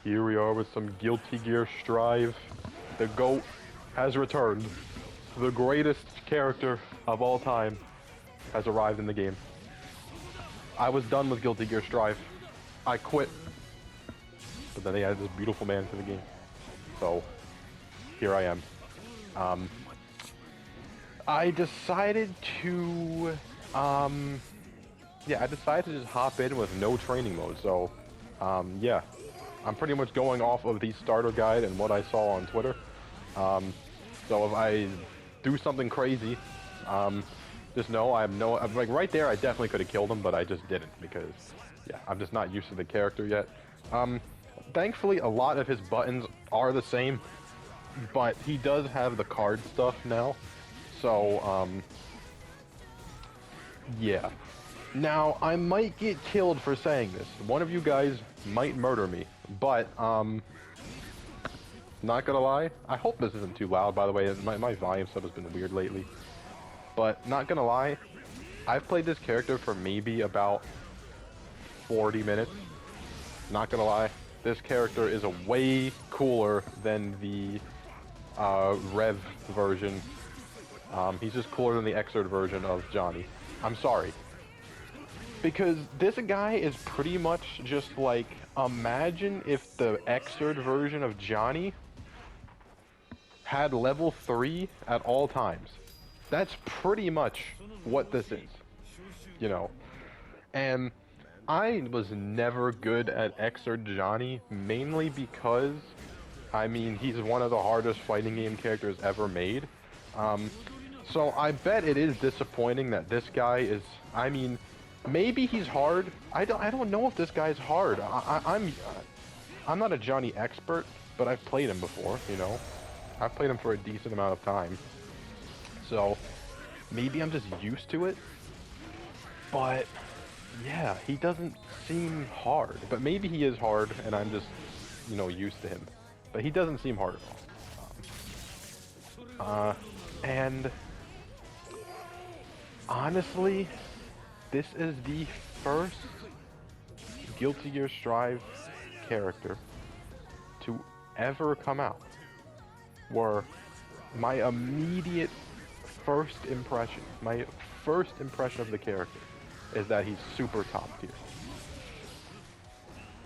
Here we are with some guiltygearstrive. The GOAT has returned. The greatest character of all time has arrived in the game. I was done with guiltygearstrive. I quit. But then they added this beautiful man to the game. So, here I am. I decided to, I decided to just hop in with no training mode, so, yeah. I'm pretty much going off of the starter guide and what I saw on Twitter. So if I do something crazy, just know like right there I definitely could have killed him, but I just didn't because, yeah, I'm just not used to the character yet. Thankfully, a lot of his buttons are the same, but he does have the card stuff now. So, yeah. Now, I might get killed for saying this. One of you guys might murder me, but, not gonna lie. I hope this isn't too loud, by the way. My volume stuff has been weird lately. But, not gonna lie, I've played this character for maybe about 40 minutes. Not gonna lie. This character is a way cooler than the, Rev version. He's just cooler than the Xrd version of Johnny. I'm sorry. Because this guy is pretty much just like, imagine if the Xrd version of Johnny had level 3 at all times. That's pretty much what this is, you know. And I was never good at Xrd Johnny, mainly because, I mean, he's one of the hardest fighting game characters ever made. So I bet it is disappointing that this guy is, I mean, maybe he's hard. I don't know if this guy's hard. I'm not a Johnny expert, but I've played him before, you know. I've played him for a decent amount of time. So maybe I'm just used to it. But yeah, he doesn't seem hard. But maybe he is hard and I'm just, you know, used to him. But he doesn't seem hard at all. And honestly, this is the first guiltygearstrive character to ever come out where my immediate first impression of the character is that he's super top tier.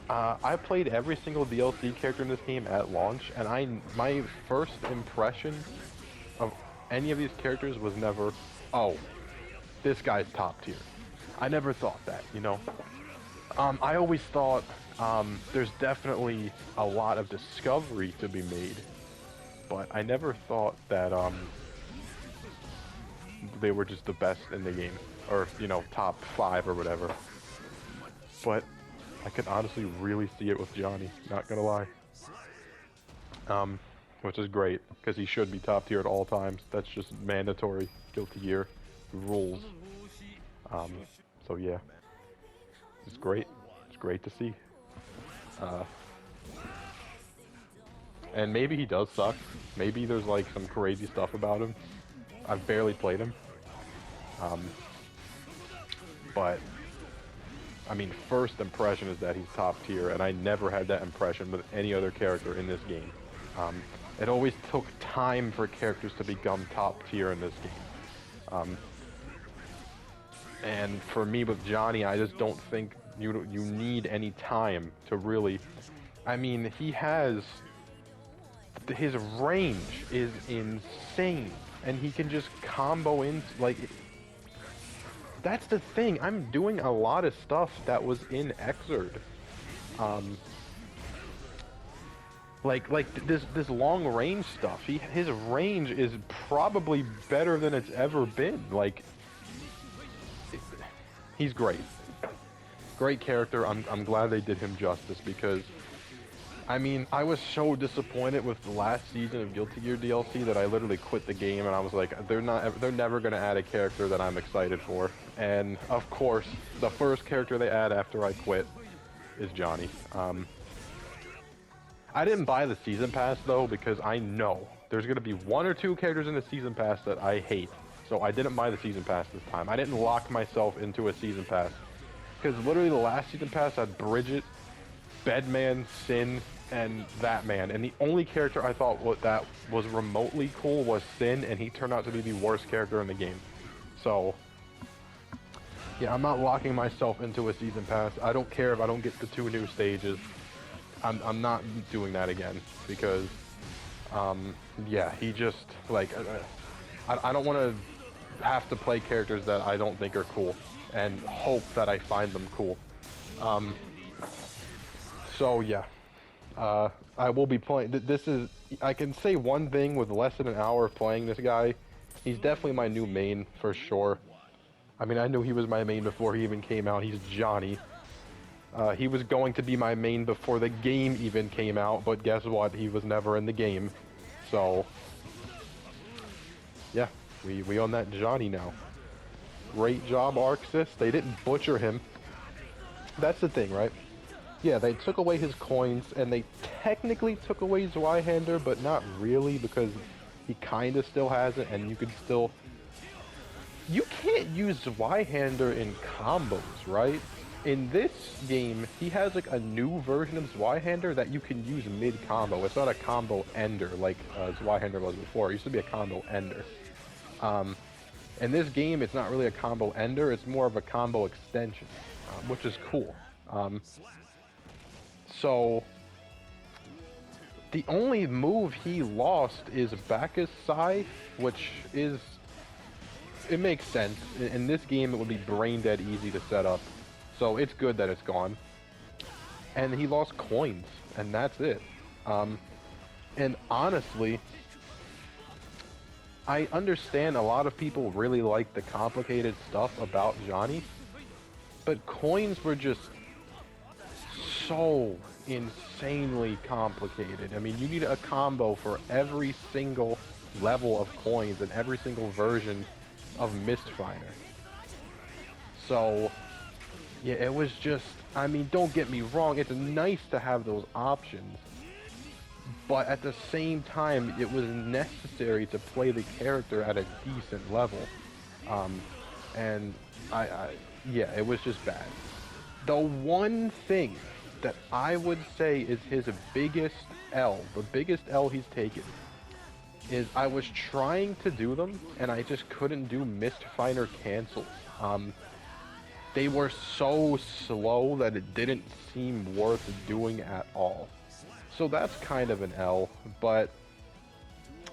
I played every single DLC character in this game at launch, and my first impression of any of these characters was never, oh, this guy's top tier. I never thought that, you know? I always thought there's definitely a lot of discovery to be made, but I never thought that they were just the best in the game, or, you know, top 5 or whatever. But I could honestly really see it with Johnny, not gonna lie. Which is great, because he should be top tier at all times. That's just mandatory Guilty Gear rules. So yeah, it's great. It's great to see. And maybe he does suck. Maybe there's like some crazy stuff about him. I've barely played him. But I mean, first impression is that he's top tier, and I never had that impression with any other character in this game. It always took time for characters to become top tier in this game. And for me with Johnny, I just don't think you need any time to really, I mean, his range is insane, and he can just combo in, like, that's the thing, I'm doing a lot of stuff that was in Xrd. Like this long range stuff, his range is probably better than it's ever been, like, he's great. Great character. I'm glad they did him justice, because I mean, I was so disappointed with the last season of Guilty Gear DLC that I literally quit the game, and I was like, they're never gonna add a character that I'm excited for. And of course, the first character they add after I quit is Johnny. I didn't buy the season pass though, because I know there's gonna be 1 or 2 characters in the season pass that I hate. So I didn't buy the season pass this time. I didn't lock myself into a season pass, because literally the last season pass had Bridget, Bedman, Sin, and that man. And the only character I thought that was remotely cool was Sin, and he turned out to be the worst character in the game. So, yeah, I'm not locking myself into a season pass. I don't care if I don't get the 2 new stages. I'm not doing that again, because, yeah, he just, like, I don't want to have to play characters that I don't think are cool, and hope that I find them cool. So, yeah. I will be playing, this is, I can say one thing with less than an hour of playing this guy. He's definitely my new main, for sure. I mean, I knew he was my main before he even came out. He's Johnny. He was going to be my main before the game even came out, but guess what? He was never in the game. So, yeah, we own that Johnny now. Great job, Arxis. They didn't butcher him. That's the thing, right? Yeah, they took away his coins, and they technically took away Zweihander, but not really, because he kind of still has it, and you could still... You can't use Zweihander in combos, right? In this game, he has like a new version of Zweihander that you can use mid-combo. It's not a combo ender like Zweihander was before. It used to be a combo ender. In this game, it's not really a combo ender, it's more of a combo extension, which is cool. So, the only move he lost is Bacchus Sai, which is... It makes sense. In this game, it would be brain dead easy to set up. So it's good that it's gone. And he lost coins, and that's it. And honestly, I understand a lot of people really like the complicated stuff about Johnny, but coins were just so insanely complicated. I mean, you need a combo for every single level of coins and every single version of Mistfighter. So, yeah, it was just, I mean, don't get me wrong, it's nice to have those options, but at the same time, it was necessary to play the character at a decent level. And yeah, it was just bad. The one thing that I would say is his biggest L, the biggest L he's taken, is I was trying to do them, and I just couldn't do Mistfighter cancels. They were so slow that it didn't seem worth doing at all. So that's kind of an L, but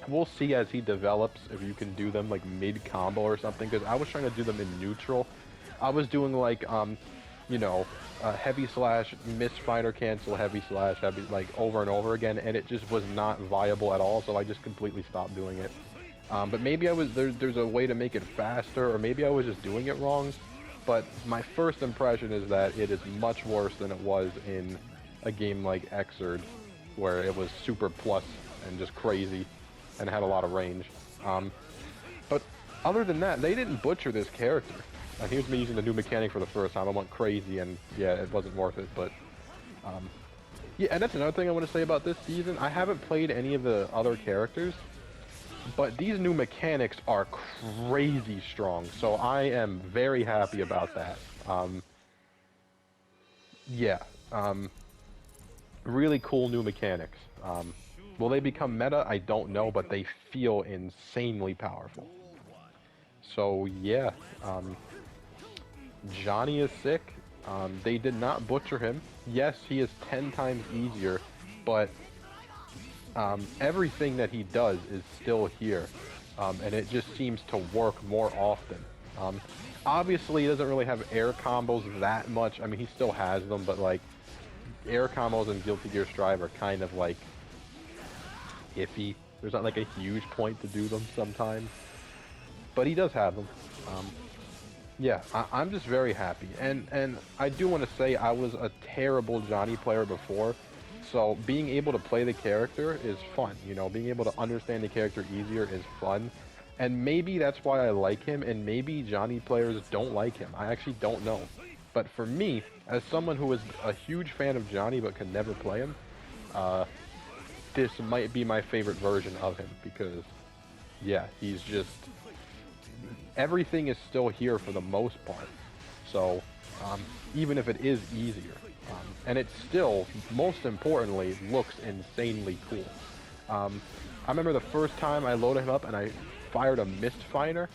we'll see as he develops if you can do them like mid-combo or something, because I was trying to do them in neutral. I was doing like, you know, heavy slash, Mistfighter cancel, heavy slash, heavy, like over and over again, and it just was not viable at all, so I just completely stopped doing it. But maybe I was, there's a way to make it faster, or maybe I was just doing it wrong, but my first impression is that it is much worse than it was in a game like Xrd, where it was super plus and just crazy and had a lot of range. But other than that, they didn't butcher this character. Here's me using the new mechanic for the first time. I went crazy, and yeah, it wasn't worth it, but yeah, and that's another thing I want to say about this season. I haven't played any of the other characters, but these new mechanics are crazy strong, so I am very happy about that. Yeah, really cool new mechanics. Will they become meta? I don't know, but they feel insanely powerful. So yeah, Johnny is sick. They did not butcher him. Yes, he is 10 times easier, but everything that he does is still here, and it just seems to work more often. Obviously, he doesn't really have air combos that much. I mean, he still has them, but like, air combos in guiltygearstrive are kind of like iffy. There's not like a huge point to do them sometimes, but he does have them. Yeah, I'm just very happy, and I do want to say I was a terrible Johnny player before, so being able to play the character is fun. You know, being able to understand the character easier is fun, and maybe that's why I like him, and maybe Johnny players don't like him. I actually don't know, but for me, as someone who is a huge fan of Johnny but can never play him, this might be my favorite version of him, because yeah, he's just, everything is still here for the most part. So, even if it is easier, And it still, most importantly, looks insanely cool. I remember the first time I loaded him up and I fired a Mistfighter,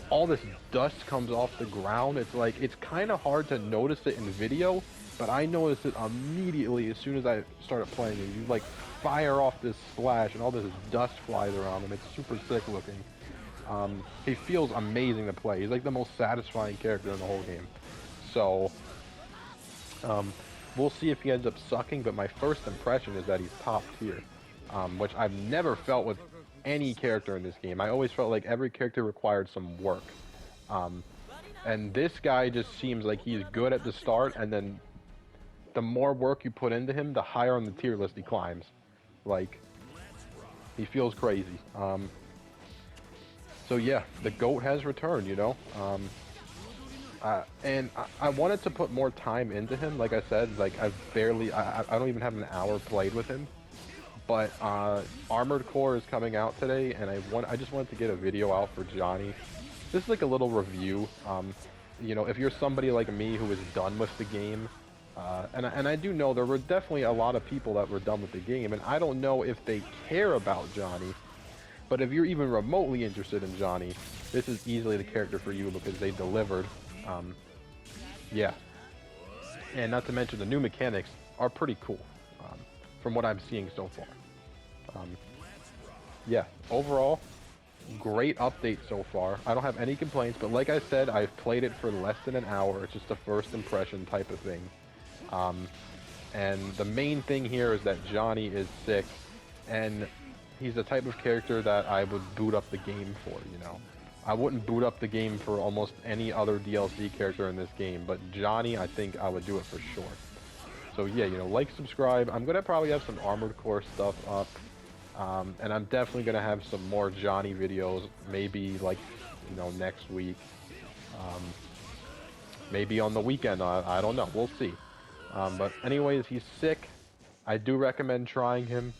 all this dust comes off the ground. It's like, it's kind of hard to notice it in video, but I noticed it immediately as soon as I started playing it. You like fire off this splash and all this dust flies around him. It's super sick looking. He feels amazing to play. He's like the most satisfying character in the whole game. So, we'll see if he ends up sucking, but my first impression is that he's top tier, which I've never felt with any character in this game. I always felt like every character required some work. And this guy just seems like he's good at the start, and then the more work you put into him, the higher on the tier list he climbs. Like, he feels crazy. So yeah, the GOAT has returned, you know? And I wanted to put more time into him. Like I said, like I don't even have an hour played with him. But Armored Core is coming out today, and I just wanted to get a video out for Johnny. This is like a little review. You know, if you're somebody like me who is done with the game, and I do know there were definitely a lot of people that were done with the game, and I don't know if they care about Johnny, but if you're even remotely interested in Johnny, this is easily the character for you because they delivered. Yeah. And not to mention the new mechanics are pretty cool, from what I'm seeing so far. Yeah, overall, great update so far. I don't have any complaints, but like I said, I've played it for less than an hour. It's just a first impression type of thing. And the main thing here is that Johnny is sick, and he's the type of character that I would boot up the game for, you know. I wouldn't boot up the game for almost any other DLC character in this game, but Johnny, I think I would do it for sure. So yeah, you know, like, subscribe. I'm gonna probably have some Armored Core stuff up, and I'm definitely gonna have some more Johnny videos, maybe like, you know, next week, maybe on the weekend. I don't know. We'll see. But anyways, he's sick. I do recommend trying him.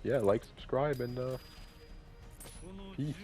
Yeah, like, subscribe, and peace.